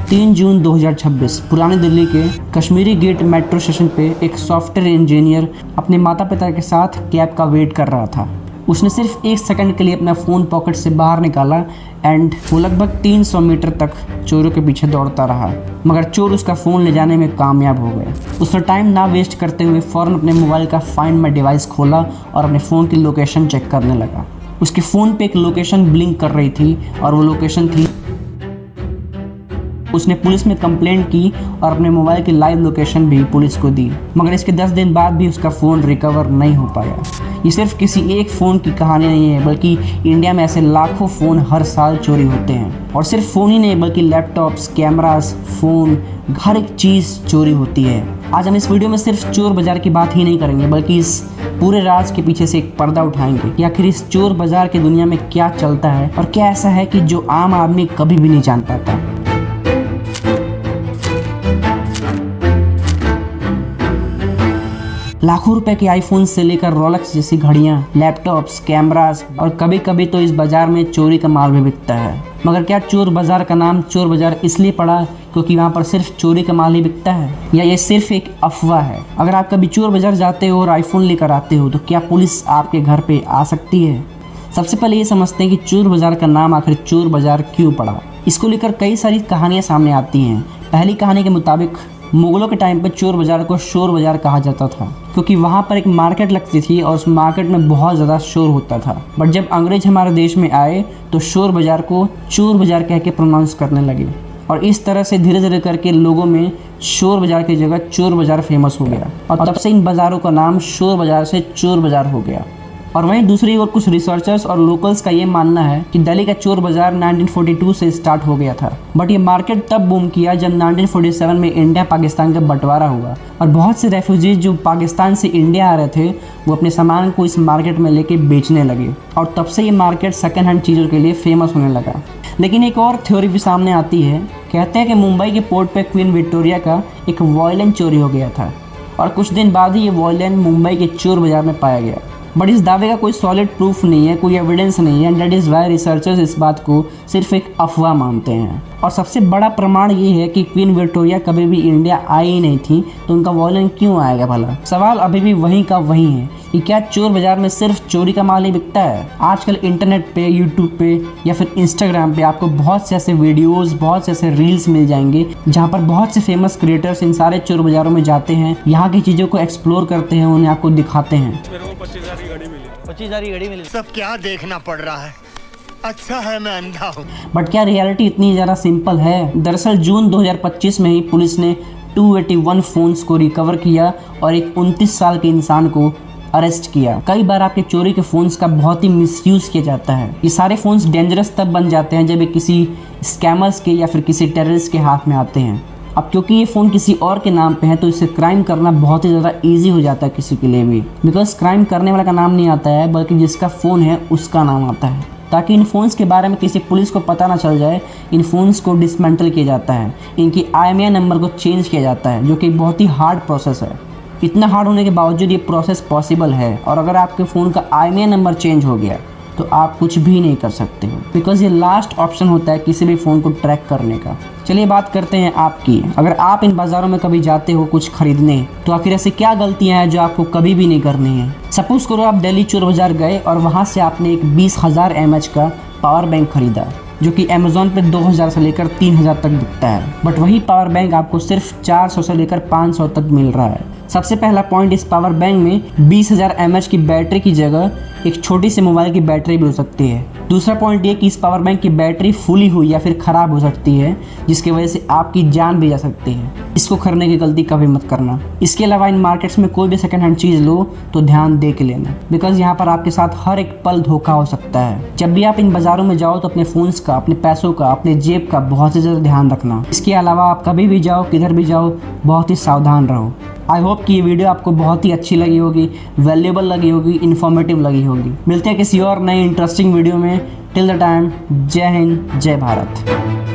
3 जून 2026 पुरानी दिल्ली के Kashmiri gate metro station पे एक सॉफ्टवेयर इंजीनियर अपने माता पिता के साथ कैब का वेट कर रहा था। उसने सिर्फ 1 सेकंड के लिए अपना फ़ोन पॉकेट से बाहर निकाला एंड वो लगभग 300 मीटर तक चोरों के पीछे दौड़ता रहा, मगर चोर उसका फ़ोन ले जाने में कामयाब हो गए। उसने टाइम ना वेस्ट करते हुए फ़ौरन अपने मोबाइल का फाइंड माई डिवाइस खोला और अपने फ़ोन की लोकेशन चेक करने लगा। उसके फ़ोन पे एक लोकेशन ब्लिंक कर रही थी और वो लोकेशन थी। उसने पुलिस में कंप्लेंट की और अपने मोबाइल की लाइव लोकेशन भी पुलिस को दी, मगर इसके 10 दिन बाद भी उसका फ़ोन रिकवर नहीं हो पाया। ये सिर्फ किसी एक फ़ोन की कहानी नहीं है, बल्कि इंडिया में ऐसे लाखों फ़ोन हर साल चोरी होते हैं। और सिर्फ फ़ोन ही नहीं बल्कि लैपटॉप्स, कैमरास, फ़ोन, हर एक चीज़ चोरी होती है। आज हम इस वीडियो में सिर्फ चोर बाज़ार की बात ही नहीं करेंगे, बल्कि इस पूरे राज के पीछे से एक पर्दा उठाएंगे कि आखिर इस चोर बाज़ार की दुनिया में क्या चलता है और क्या ऐसा है कि जो आम आदमी कभी भी नहीं जान पाता। लाखों रुपए के आईफोन से लेकर रोलेक्स जैसी घड़ियां, लैपटॉप्स, कैमरास और कभी कभी तो इस बाजार में चोरी का माल भी बिकता है। मगर क्या चोर बाजार का नाम चोर बाजार इसलिए पड़ा क्योंकि वहाँ पर सिर्फ चोरी का माल ही बिकता है, या ये सिर्फ एक अफवाह है? अगर आप कभी चोर बाजार जाते हो और आईफोन लेकर आते हो तो क्या पुलिस आपके घर पे आ सकती है? सबसे पहले ये समझते हैं कि चोर बाजार का नाम आखिर चोर बाजार क्यों पड़ा। इसको लेकर कई सारी कहानियाँ सामने आती हैं। पहली कहानी के मुताबिक मुगलों के टाइम पर चोर बाजार को शोर बाजार कहा जाता था, क्योंकि वहाँ पर एक मार्केट लगती थी और उस मार्केट में बहुत ज़्यादा शोर होता था। बट जब अंग्रेज हमारे देश में आए तो शोर बाजार को चोर बाजार कह के प्रोनाउंस करने लगे, और इस तरह से धीरे धीरे करके लोगों में शोर बाजार की जगह चोर बाजार फेमस हो गया, और तब से इन बाज़ारों का नाम शोर बाजार से चोर बाजार हो गया। और वहीं दूसरी ओर कुछ रिसर्चर्स और लोकल्स का ये मानना है कि दिल्ली का चोर बाजार 1942 से स्टार्ट हो गया था, बट ये मार्केट तब बूम किया जब 1947 में इंडिया पाकिस्तान का बंटवारा हुआ और बहुत से रेफ्यूजीज जो पाकिस्तान से इंडिया आ रहे थे वो अपने सामान को इस मार्केट में लेके बेचने लगे, और तब से ये मार्केट सेकेंड हैंड चीज़ों के लिए फेमस होने लगा। लेकिन एक और थ्योरी भी सामने आती है। कहते हैं कि मुंबई के पोर्ट पे क्वीन विक्टोरिया का एक वॉयलिन चोरी हो गया था और कुछ दिन बाद ही ये वॉयलिन मुंबई के चोर बाजार में पाया गया। बट इस दावे का कोई सॉलिड प्रूफ नहीं है, कोई एविडेंस नहीं है, and that is why researchers इस बात को सिर्फ एक अफवाह मानते हैं। और सबसे बड़ा प्रमाण ये है कि क्वीन विक्टोरिया कभी भी इंडिया आई ही नहीं थी, तो उनका वॉयलिन क्यों आएगा भला? सवाल अभी भी वहीं का वहीं है कि क्या चोर बाजार में सिर्फ चोरी का माल ही बिकता है? आजकल इंटरनेट पे, यूट्यूब पे या फिर इंस्टाग्राम पे आपको बहुत से ऐसे वीडियोस, बहुत से ऐसे रील्स मिल जाएंगे जहाँ पर बहुत से फेमस क्रिएटर्स इन सारे चोर बाजारों में जाते हैं, यहाँ की चीज़ों को एक्सप्लोर करते हैं, उन्हें आपको दिखाते हैं। 25,000 की घड़ी मिली। सब क्या देखना पड़ रहा है? अच्छा है मैं अंधा हूँ। बट क्या रियलिटी इतनी ज़्यादा सिंपल है? दरअसल जून 2025 में ही पुलिस ने 281 फ़ोन्स को रिकवर किया और एक 29 साल के इंसान को अरेस्ट किया। कई बार आपके चोरी के फ़ोन्स का बहुत ही मिसयूज़ किया जाता है। ये सारे फ़ोन्स डेंजरस तब बन जाते हैं जब ये किसी स्कैमर्स के या फिर किसी टेररिस्ट के हाथ में आते हैं। अब क्योंकि ये फ़ोन किसी और के नाम पे है तो इससे क्राइम करना बहुत ही ज़्यादा इजी हो जाता है किसी के लिए भी, बिकॉज क्राइम करने वाला का नाम नहीं आता है बल्कि जिसका फ़ोन है उसका नाम आता है। ताकि इन फ़ोन्स के बारे में किसी पुलिस को पता ना चल जाए, इन फ़ोन्स को डिसमेंटल किया जाता है, इनकी IMEI नंबर को चेंज किया जाता है, जो कि बहुत ही हार्ड प्रोसेस है। इतना हार्ड होने के बावजूद ये प्रोसेस पॉसिबल है, और अगर आपके फ़ोन का IMEI नंबर चेंज हो गया तो आप कुछ भी नहीं कर सकते हो, बिकॉज ये लास्ट ऑप्शन होता है किसी भी फ़ोन को ट्रैक करने का। चलिए बात करते हैं आपकी। अगर आप इन बाज़ारों में कभी जाते हो कुछ खरीदने, तो आखिर ऐसी क्या गलतियां हैं जो आपको कभी भी नहीं करनी है? सपोज करो आप दिल्ली चोर बाज़ार गए और वहाँ से आपने एक 20,000 mAh का पावर बैंक खरीदा, जो कि अमेज़ॉन पे 2,000 से लेकर 3,000 तक बिकता है, बट वही पावर बैंक आपको सिर्फ 400 से लेकर 500 तक मिल रहा है। सबसे पहला पॉइंट, इस पावर बैंक में 20,000 mAh की बैटरी की जगह एक छोटी सी मोबाइल की बैटरी भी हो सकती है। दूसरा पॉइंट ये कि इस पावर बैंक की बैटरी फुली हुई या फिर ख़राब हो सकती है, जिसकी वजह से आपकी जान भी जा सकती है। इसको खरीदने की गलती कभी मत करना। इसके अलावा इन मार्केट्स में कोई भी सेकंड हैंड चीज़ लो तो ध्यान दे के लेना, बिकॉज यहाँ पर आपके साथ हर एक पल धोखा हो सकता है। जब भी आप इन बाज़ारों में जाओ तो अपने फ़ोन्स का, अपने पैसों का, अपने जेब का बहुत ही ज़्यादा ध्यान रखना। इसके अलावा आप कभी भी जाओ, किधर भी जाओ, बहुत ही सावधान रहो। आई होप कि ये वीडियो आपको बहुत ही अच्छी लगी होगी, वैल्यूएबल लगी होगी, इन्फॉर्मेटिव लगी होगी। मिलते हैं किसी और नए इंटरेस्टिंग वीडियो में। टिल द टाइम, जय हिंद, जय भारत।